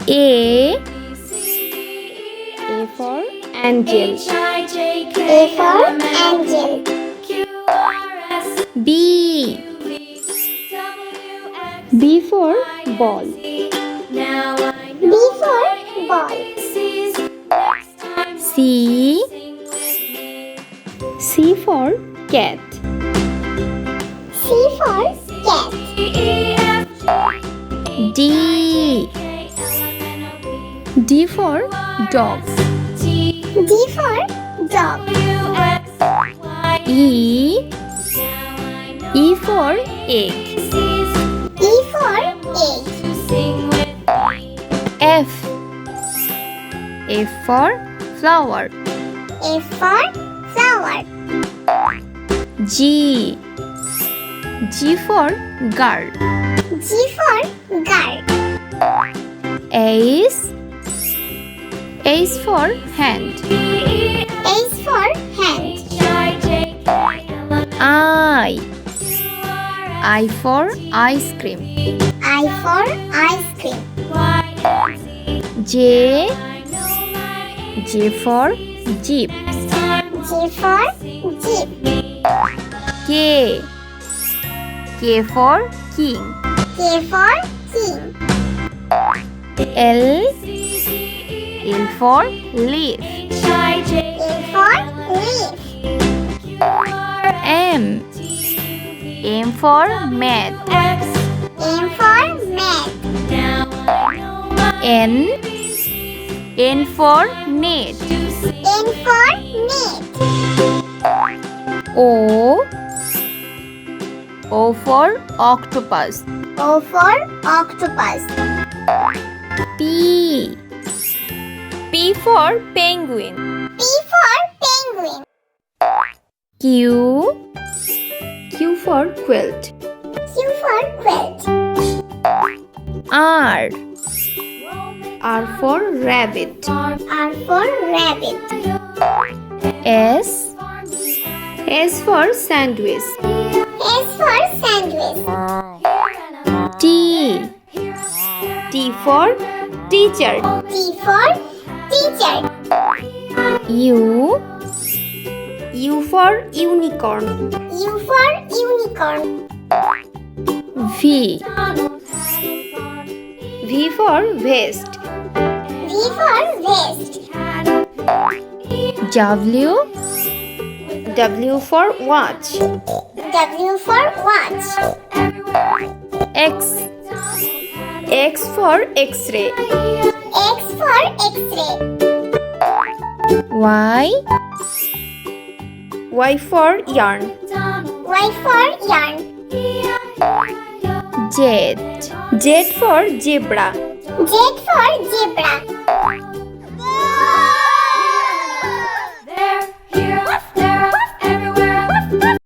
A for angel. A for angel. B for ball. B for ball. C for cat. C for cat. D for dog. D for dog. E for egg. E for egg. F for flower. F for flower. G for girl. G for girl. H for hand. H for hand. I for ice cream. I for ice cream. J for jeep. J for jeep. K for king. K for king. L for leaf. L for leaf. M for mat. M for mat. N for net. N for net. O for octopus. O for octopus. P for penguin. P for penguin. Q for quilt. Q for quilt. R for rabbit. R for rabbit. S for sandwich. S for sandwich. T for teacher. T for teacher. U for unicorn. U for unicorn. V for vest. V for vest. W for watch. W for watch. X for x-ray. X for x-ray. Y for yarn. Y for yarn. Z for zebra. Z for zebra.